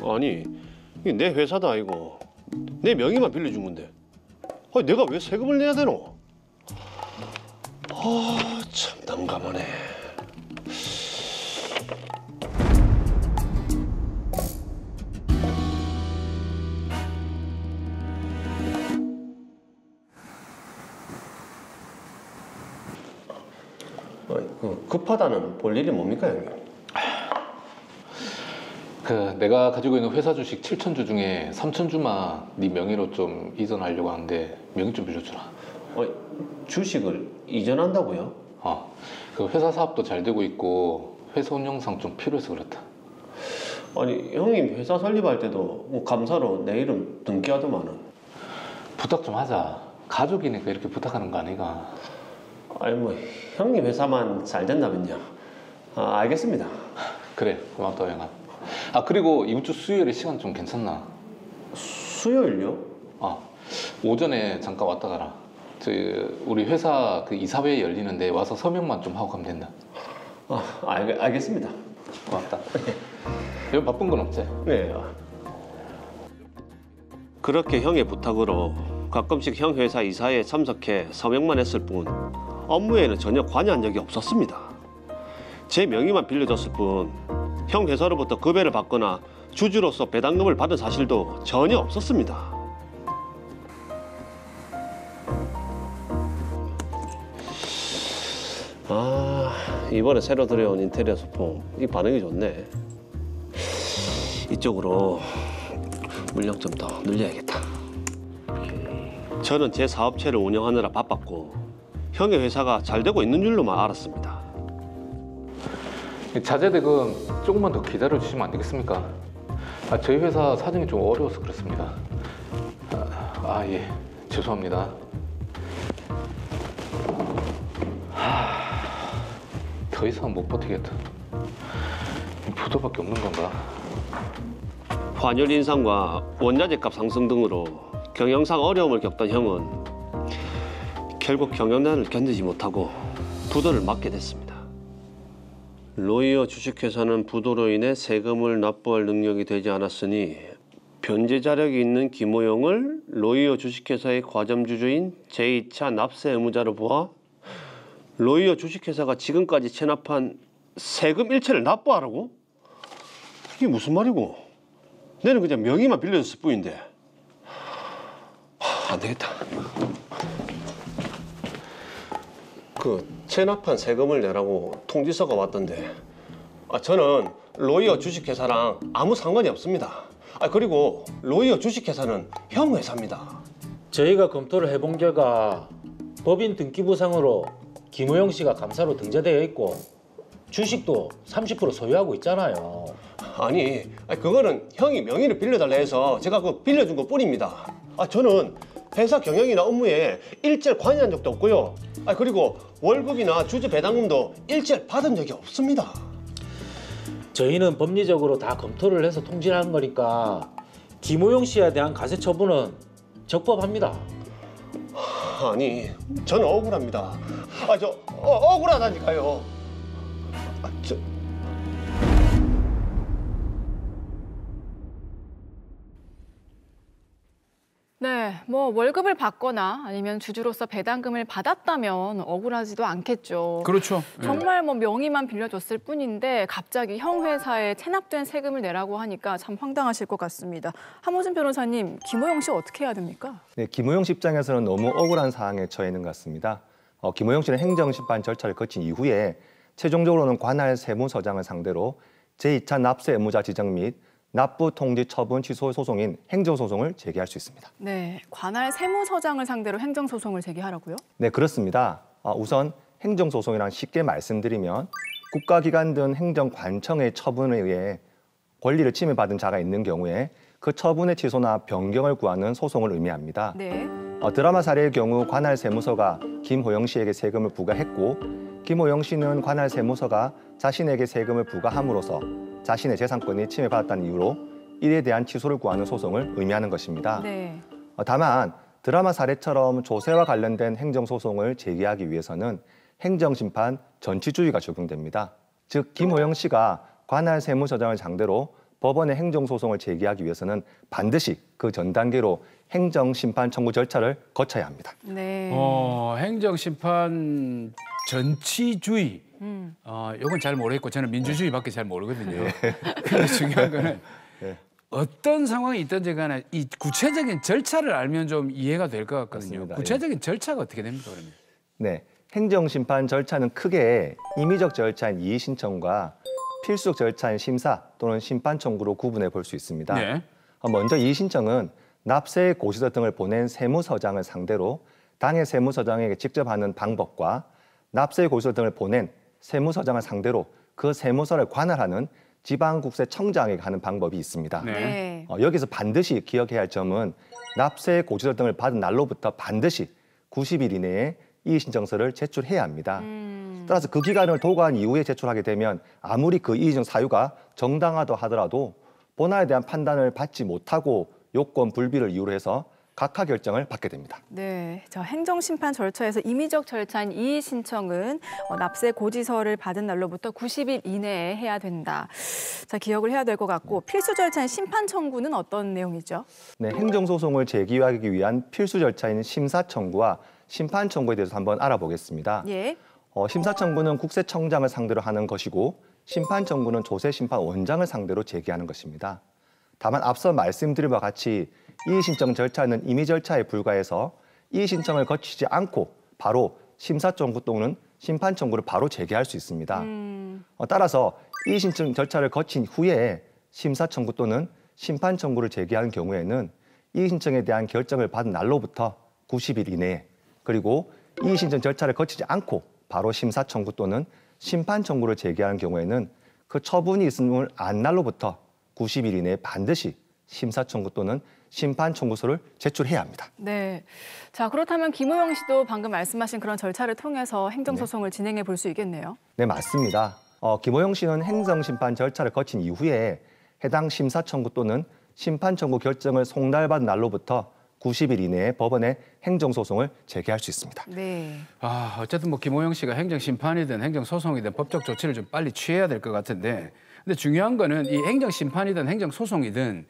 아니, 이게 내 회사도 아니고 내 명의만 빌려준 건데 아니, 내가 왜 세금을 내야 되노? 아, 참 난감하네. 급하다는 볼 일이 뭡니까, 형님? 내가 가지고 있는 회사 주식 7,000주 중에 3,000주만 네 명의로 좀 이전하려고 하는데 명의 좀 빌려주라. 주식을 이전한다고요? 그 회사 사업도 잘 되고 있고 회사 운영상 좀 필요해서 그렇다. 아니, 형님 회사 설립할 때도 뭐 감사로 내 이름 등기하더만은. 부탁 좀 하자. 가족이니까 이렇게 부탁하는 거 아니가. 아니 뭐 형님 회사만 잘 된다면요. 알겠습니다. 그래, 고맙다 영아. 그리고 이번 주 수요일에 시간 좀 괜찮나? 수요일요? 오전에 잠깐 왔다 가라. 우리 회사 그 이사회 열리는데 와서 서명만 좀 하고 가면 된다. 알겠습니다. 고맙다. 여기 바쁜 건 없지? 네. 그렇게 형의 부탁으로 가끔씩 형 회사 이사회에 참석해 서명만 했을 뿐 업무에는 전혀 관여한 적이 없었습니다. 제 명의만 빌려줬을 뿐 형 회사로부터 급여를 받거나 주주로서 배당금을 받은 사실도 전혀 없었습니다. 이번에 새로 들여온 인테리어 소품 이 반응이 좋네. 이쪽으로 물량 좀 더 늘려야겠다. 저는 제 사업체를 운영하느라 바빴고 형의 회사가 잘 되고 있는 줄로만 알았습니다. 자재대금 조금만 더 기다려 주시면 안 되겠습니까? 저희 회사 사정이 좀 어려워서 그렇습니다. 예, 죄송합니다. 더 이상 못 버티겠다. 부도밖에 없는 건가? 환율 인상과 원자재 값 상승 등으로 경영상 어려움을 겪던 형은 결국 경영난을 견디지 못하고 부도를 맞게 됐습니다. 로이어 주식회사는 부도로 인해 세금을 납부할 능력이 되지 않았으니 변제 자력이 있는 김호영을 로이어 주식회사의 과점주주인 제2차 납세 의무자로 보아 로이어 주식회사가 지금까지 체납한 세금 일체를 납부하라고? 이게 무슨 말이고? 내는 그냥 명의만 빌려줬을 뿐인데. 안 되겠다. 체납한 세금을 내라고 통지서가 왔던데 저는 로이어 주식회사랑 아무 상관이 없습니다. 그리고 로이어 주식회사는 형 회사입니다. 저희가 검토를 해본 결과 법인 등기부상으로 김우영 씨가 감사로 등재되어 있고 주식도 30% 소유하고 있잖아요. 아니, 그거는 형이 명의를 빌려달라 해서 제가 그거 빌려준 것 뿐입니다. 저는 회사 경영이나 업무에 일절 관여한 적도 없고요. 그리고 월급이나 주주 배당금도 일절 받은 적이 없습니다. 저희는 법리적으로 다 검토를 해서 통지를 한 거니까 김우영 씨에 대한 가세 처분은 적법합니다. 아니, 저는 억울합니다. 억울하다니까요. 네, 뭐 월급을 받거나 아니면 주주로서 배당금을 받았다면 억울하지도 않겠죠. 그렇죠. 정말 뭐 명의만 빌려줬을 뿐인데 갑자기 형 회사에 체납된 세금을 내라고 하니까 참 황당하실 것 같습니다. 함호준 변호사님, 김호영 씨 어떻게 해야 됩니까? 네, 김호영 씨 입장에서는 너무 억울한 상황에 처해 있는 것 같습니다. 김호영 씨는 행정심판 절차를 거친 이후에 최종적으로는 관할 세무서장을 상대로 제2차 납세 의무자 지정 및 납부 통지 처분 취소 소송인 행정소송을 제기할 수 있습니다. 네, 관할 세무서장을 상대로 행정소송을 제기하라고요? 네, 그렇습니다. 우선 행정소송이란 쉽게 말씀드리면 국가기관 등 행정관청의 처분에 의해 권리를 침해받은 자가 있는 경우에 그 처분의 취소나 변경을 구하는 소송을 의미합니다. 네. 드라마 사례의 경우 관할 세무서가 김호영 씨에게 세금을 부과했고 김호영 씨는 관할 세무서가 자신에게 세금을 부과함으로써 자신의 재산권이 침해받았다는 이유로 이에 대한 취소를 구하는 소송을 의미하는 것입니다. 네. 다만 드라마 사례처럼 조세와 관련된 행정소송을 제기하기 위해서는 행정심판 전치주의가 적용됩니다. 즉 김호영 씨가 관할 세무서장을 상대로 법원에 행정소송을 제기하기 위해서는 반드시 그 전 단계로 행정심판 청구 절차를 거쳐야 합니다. 네. 행정심판 전치주의. 이건 잘 모르겠고 저는 민주주의밖에 잘 모르거든요. 근데 중요한 거는 네. 어떤 상황이 있든지 간에 이 구체적인 절차를 알면 좀 이해가 될 것 같거든요. 맞습니다. 구체적인 절차가 어떻게 됩니까, 그러면? 네, 행정심판 절차는 크게 임의적 절차인 이의 신청과 필수적 절차인 심사 또는 심판 청구로 구분해 볼 수 있습니다. 네. 먼저 이의 신청은 납세 고지서 등을 보낸 세무서장을 상대로 당해 세무서장에게 직접 하는 방법과 납세 고지서 등을 보낸 세무서장을 상대로 그 세무서를 관할하는 지방국세청장에게 하는 방법이 있습니다. 네. 네. 여기서 반드시 기억해야 할 점은 납세 고지서 등을 받은 날로부터 반드시 90일 이내에 이의 신청서를 제출해야 합니다. 따라서 그 기간을 도과한 이후에 제출하게 되면 아무리 그 이의 신청 사유가 정당하다 하더라도 본안에 대한 판단을 받지 못하고 요건 불비를 이유로 해서 각하 결정을 받게 됩니다. 네, 저 행정심판 절차에서 임의적 절차인 이의 신청은 납세 고지서를 받은 날로부터 90일 이내에 해야 된다. 자, 기억을 해야 될 것 같고 필수 절차인 심판 청구는 어떤 내용이죠? 네, 행정소송을 제기하기 위한 필수 절차인 심사 청구와 심판 청구에 대해서 한번 알아보겠습니다. 예. 심사 청구는 국세청장을 상대로 하는 것이고 심판 청구는 조세심판원장을 상대로 제기하는 것입니다. 다만 앞서 말씀드린 바와 같이 이의 신청 절차는 임의 절차에 불과해서 이의 신청을 거치지 않고 바로 심사 청구 또는 심판 청구를 바로 제기할 수 있습니다. 따라서 이의 신청 절차를 거친 후에 심사 청구 또는 심판 청구를 제기하는 경우에는 이의 신청에 대한 결정을 받은 날로부터 90일 이내에 그리고 이의 신청 절차를 거치지 않고 바로 심사 청구 또는 심판 청구를 제기하는 경우에는 그 처분이 있음을 안 날로부터 90일 이내에 반드시 심사 청구 또는 심판 청구서를 제출해야 합니다. 네. 자, 그렇다면 김호영 씨도 방금 말씀하신 그런 절차를 통해서 행정소송을 진행해 볼 수 있겠네요. 네, 맞습니다. 김호영 씨는 행정심판 절차를 거친 이후에 해당 심사 청구 또는 심판 청구 결정을 송달받은 날로부터 90일 이내에 법원에 행정소송을 제기할 수 있습니다. 네. 어쨌든 뭐 김호영 씨가 행정심판이든 행정소송이든 법적 조치를 좀 빨리 취해야 될 것 같은데, 근데 중요한 거는 이 행정심판이든 행정소송이든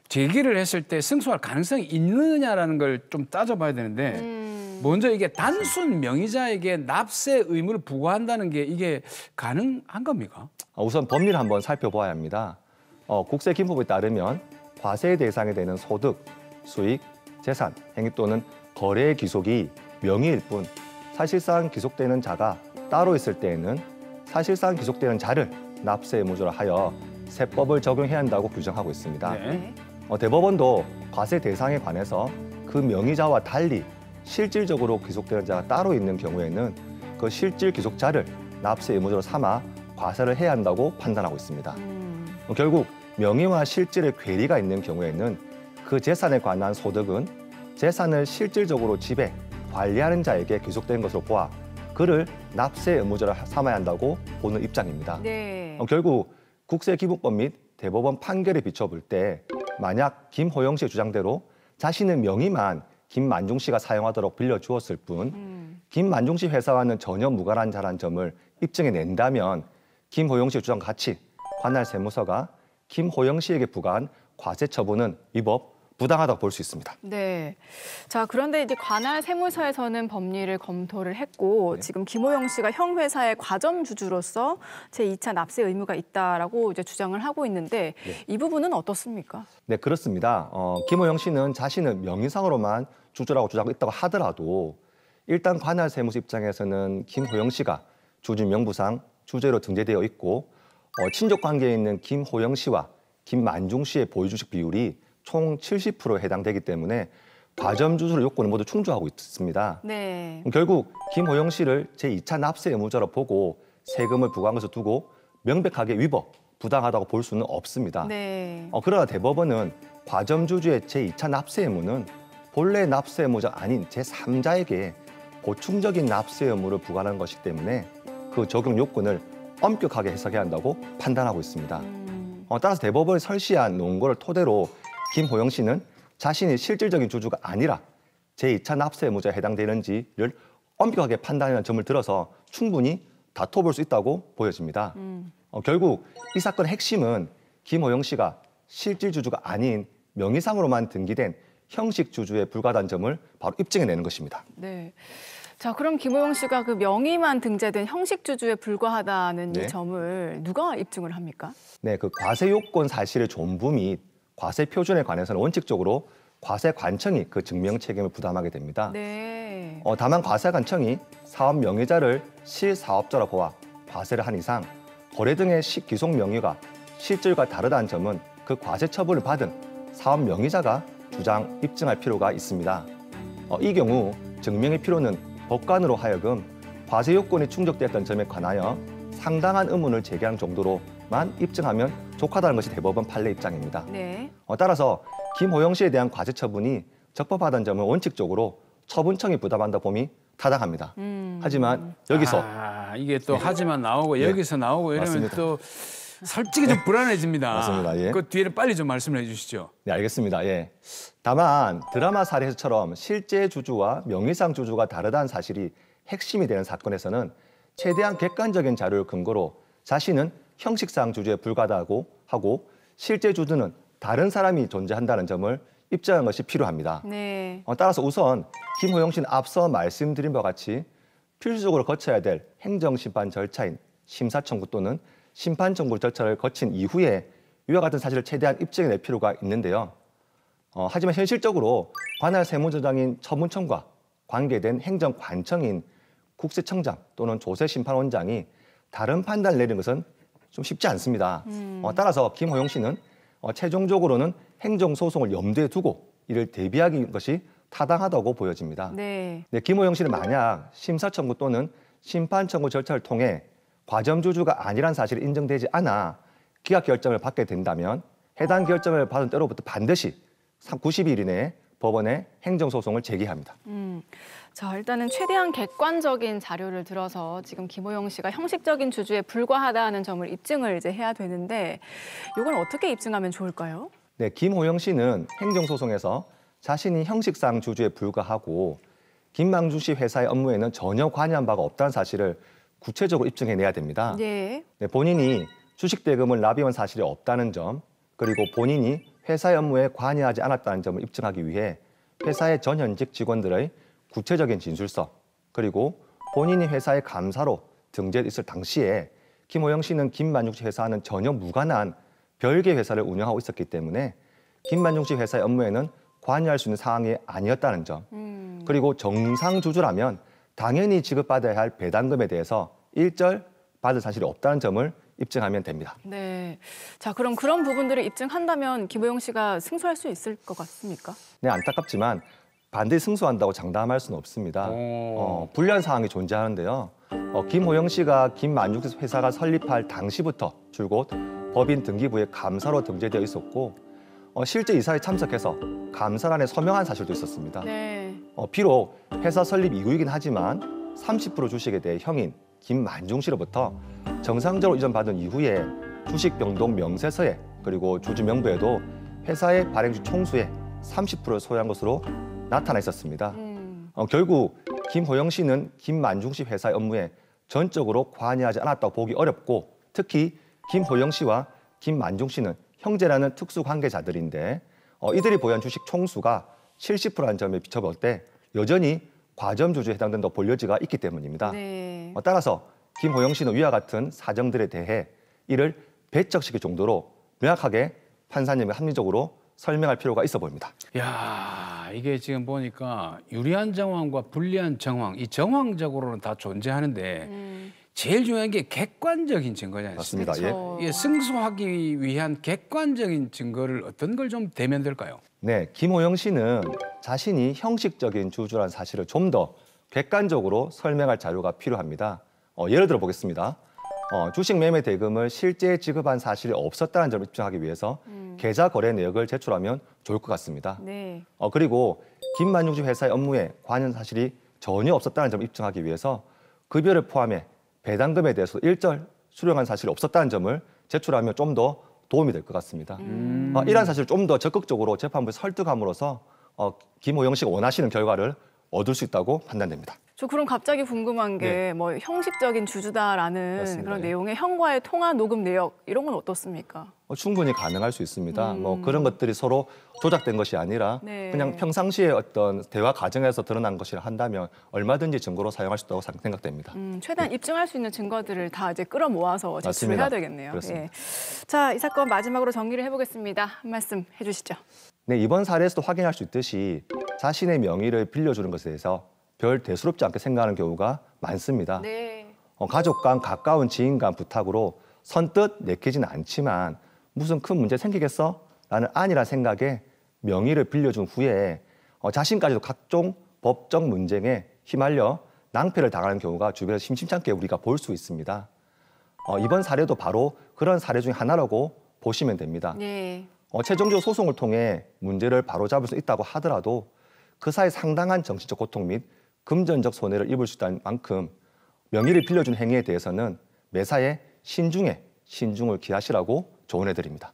제기를 했을 때 승소할 가능성이 있느냐라는 걸 좀 따져봐야 되는데, 먼저 이게 단순 명의자에게 납세 의무를 부과한다는 게 이게 가능한 겁니까? 우선 법리를 한번 살펴봐야 합니다. 국세기본법에 따르면 과세 대상이 되는 소득, 수익, 재산, 행위 또는 거래의 기속이 명의일 뿐 사실상 기속되는 자가 따로 있을 때에는 사실상 기속되는 자를 납세 의무자로 하여 세법을 적용해야 한다고 규정하고 있습니다. 네. 대법원도 과세 대상에 관해서 그 명의자와 달리 실질적으로 기속되는 자가 따로 있는 경우에는 그 실질 기속자를 납세 의무자로 삼아 과세를 해야 한다고 판단하고 있습니다. 결국 명의와 실질의 괴리가 있는 경우에는 그 재산에 관한 소득은 재산을 실질적으로 지배, 관리하는 자에게 귀속된 것으로 보아 그를 납세 의무자로 삼아야 한다고 보는 입장입니다. 네. 결국 국세기본법 및 대법원 판결에 비춰볼 때 만약 김호영 씨의 주장대로 자신의 명의만 김만중 씨가 사용하도록 빌려주었을 뿐 김만중 씨 회사와는 전혀 무관한 자라는 점을 입증해낸다면 김호영 씨의 주장과 같이 관할 세무서가 김호영 씨에게 부과한 과세 처분은 위법, 부당하다고 볼 수 있습니다. 네. 자, 그런데 이제 관할 세무서에서는 법리를 검토를 했고 지금 김호영 씨가 형 회사의 과점 주주로서 제2차 납세 의무가 있다라고 이제 주장을 하고 있는데 이 부분은 어떻습니까? 네, 그렇습니다. 김호영 씨는 자신을 명의상으로만 주주라고 주장하고 있다고 하더라도 일단 관할 세무서 입장에서는 김호영 씨가 주주 명부상 주주로 등재되어 있고 친족 관계에 있는 김호영 씨와 김만중 씨의 보유 주식 비율이 총 70%에 해당되기 때문에 과점 주주의 요건을 모두 충족하고 있습니다. 네. 결국 김호영 씨를 제2차 납세 의무자로 보고 세금을 부과한 것을 두고 명백하게 위법, 부당하다고 볼 수는 없습니다. 네. 그러나 대법원은 과점 주주의 제2차 납세 의무는 본래 납세 의무자 아닌 제3자에게 보충적인 납세 의무를 부과하는 것이기 때문에 그 적용 요건을 엄격하게 해석해야 한다고 판단하고 있습니다. 따라서 대법원이 설시한 논거를 토대로 김호영 씨는 자신이 실질적인 주주가 아니라 제2차 납세 의무자에 해당되는지를 엄격하게 판단하는 점을 들어서 충분히 다퉈볼 수 있다고 보여집니다. 결국 이 사건의 핵심은 김호영 씨가 실질 주주가 아닌 명의상으로만 등기된 형식 주주에 불과하다는 점을 바로 입증해내는 것입니다. 네. 자, 그럼 김호영 씨가 그 명의만 등재된 형식 주주에 불과하다는 네. 이 점을 누가 입증을 합니까? 네, 그 과세 요건 사실의 존부 및 과세 표준에 관해서는 원칙적으로 과세관청이 그 증명 책임을 부담하게 됩니다. 네. 다만 과세관청이 사업 명의자를 실사업자로 보아 과세를 한 이상 거래 등의 기속 명의가 실질과 다르다는 점은 그 과세 처분을 받은 사업 명의자가 주장 입증할 필요가 있습니다. 이 경우 증명의 필요는 법관으로 하여금 과세 요건이 충족됐던 점에 관하여 상당한 의문을 제기한 정도로만 입증하면 족하다는 것이 대법원 판례 입장입니다. 네. 따라서 김호영 씨에 대한 과세 처분이 적법하다는 점은 원칙적으로 처분청이 부담한다 봄이 타당합니다. 하지만 여기서 이게 또 하지만 나오고 네. 여기서 나오고 이러면 맞습니다. 또 솔직히 좀 불안해집니다. 맞습니다. 예. 그 뒤에를 빨리 좀 말씀을 해주시죠. 네, 알겠습니다. 예. 다만 드라마 사례처럼 실제 주주와 명의상 주주가 다르다는 사실이 핵심이 되는 사건에서는 최대한 객관적인 자료를 근거로 자신은 형식상 주주에 불과하다고 하고 실제 주주는 다른 사람이 존재한다는 점을 입증하는 것이 필요합니다. 네. 따라서 우선 김호영 씨는 앞서 말씀드린 바와 같이 필수적으로 거쳐야 될 행정심판 절차인 심사청구 또는 심판청구 절차를 거친 이후에 이와 같은 사실을 최대한 입증해낼 필요가 있는데요. 하지만 현실적으로 관할 세무조장인 처분청과 관계된 행정관청인 국세청장 또는 조세심판원장이 다른 판단을 내리는 것은 좀 쉽지 않습니다. 따라서 김호영 씨는 최종적으로는 행정소송을 염두에 두고 이를 대비하는 것이 타당하다고 보여집니다. 네. 네, 김호영 씨는 만약 심사청구 또는 심판청구 절차를 통해 과점주주가 아니란 사실이 인정되지 않아 기각 결정을 받게 된다면 해당 결정을 받은 때로부터 반드시 90일 이내에 법원에 행정소송을 제기합니다. 자, 일단은 최대한 객관적인 자료를 들어서 지금 김호영 씨가 형식적인 주주에 불과하다는 점을 입증을 이제 해야 되는데 이건 어떻게 입증하면 좋을까요? 네, 김호영 씨는 행정소송에서 자신이 형식상 주주에 불과하고 김만중 씨 회사의 업무에는 전혀 관여한 바가 없다는 사실을 구체적으로 입증해내야 됩니다. 네. 네, 본인이 주식 대금을 납입한 사실이 없다는 점, 그리고 본인이 회사의 업무에 관여하지 않았다는 점을 입증하기 위해 회사의 전현직 직원들의 구체적인 진술서, 그리고 본인이 회사의 감사로 등재돼 있을 당시에 김호영 씨는 김만중 씨 회사와는 전혀 무관한 별개 회사를 운영하고 있었기 때문에 김만중 씨 회사의 업무에는 관여할 수 있는 상황이 아니었다는 점, 그리고 정상 주주라면 당연히 지급받아야 할 배당금에 대해서 일절 받을 사실이 없다는 점을 입증하면 됩니다. 네. 자, 그럼 그런 부분들을 입증한다면 김호영 씨가 승소할 수 있을 것 같습니까? 네, 안타깝지만 반드시 승소한다고 장담할 수는 없습니다. 불리한 상황이 존재하는데요. 김호영 씨가 김만중 씨 회사가 설립할 당시부터 줄곧 법인 등기부에 감사로 등재되어 있었고 실제 이사에 참석해서 감사란에 서명한 사실도 있었습니다. 네. 비록 회사 설립 이후이긴 하지만 30% 주식에 대해 형인 김만중 씨로부터 정상적으로 이전받은 이후에 주식 변동 명세서에 그리고 주주 명부에도 회사의 발행주 총수의 30%를 소유한 것으로 나타나 있었습니다. 결국 김호영 씨는 김만중 씨 회사의 업무에 전적으로 관여하지 않았다고 보기 어렵고 특히 김호영 씨와 김만중 씨는 형제라는 특수 관계자들인데 이들이 보유한 주식 총수가 70%라는 점에 비춰볼 때 여전히 과점주주에 해당된다고 볼 여지가 있기 때문입니다. 네. 따라서 김호영 씨는 위와 같은 사정들에 대해 이를 배척시킬 정도로 명확하게 판사님이 합리적으로 설명할 필요가 있어 보입니다. 야, 이게 지금 보니까 유리한 정황과 불리한 정황, 이 정황적으로는 다 존재하는데 제일 중요한 게 객관적인 증거지 않습니까? 맞습니다. 예. 그렇죠. 이게 승소하기 위한 객관적인 증거를 어떤 걸 좀 대면 될까요? 네, 김호영 씨는 자신이 형식적인 주주라는 사실을 좀 더 객관적으로 설명할 자료가 필요합니다. 예를 들어 보겠습니다. 주식 매매 대금을 실제 지급한 사실이 없었다는 점을 입증하기 위해서 계좌 거래 내역을 제출하면 좋을 것 같습니다. 네. 그리고 김만중 씨 회사의 업무에 관여 사실이 전혀 없었다는 점을 입증하기 위해서 급여를 포함해 배당금에 대해서 일절 수령한 사실이 없었다는 점을 제출하면 좀 더 도움이 될 것 같습니다. 이러한 사실을 좀 더 적극적으로 재판부에 설득함으로써 김호영 씨가 원하시는 결과를 얻을 수 있다고 판단됩니다. 저 그럼 갑자기 궁금한 게 뭐 형식적인 주주다라는 맞습니다. 그런 네. 내용의 형과의 통화 녹음 내역 이런 건 어떻습니까? 충분히 가능할 수 있습니다. 뭐 그런 것들이 서로 조작된 것이 아니라 네. 그냥 평상시에 어떤 대화 과정에서 드러난 것이라 한다면 얼마든지 증거로 사용할 수 있다고 생각됩니다. 최대한 입증할 수 있는 증거들을 다 이제 끌어모아서 제출을 맞습니다. 해야 되겠네요. 그렇습니다. 예. 자, 이 사건 마지막으로 정리를 해보겠습니다. 한 말씀 해주시죠. 네, 이번 사례에서도 확인할 수 있듯이 자신의 명의를 빌려주는 것에 대해서 별 대수롭지 않게 생각하는 경우가 많습니다. 네. 가족 간 가까운 지인 간 부탁으로 선뜻 내키지는 않지만 무슨 큰 문제 생기겠어? 라는 안일한 생각에 명의를 빌려준 후에 자신까지도 각종 법적 문제에 휘말려 낭패를 당하는 경우가 주변에서 심심찮게 우리가 볼 수 있습니다. 이번 사례도 바로 그런 사례 중에 하나라고 보시면 됩니다. 네. 최종적 소송을 통해 문제를 바로잡을 수 있다고 하더라도 그 사이 상당한 정신적 고통 및 금전적 손해를 입을 수 있다는 만큼 명의를 빌려준 행위에 대해서는 매사에 신중을 기하시라고 조언해 드립니다.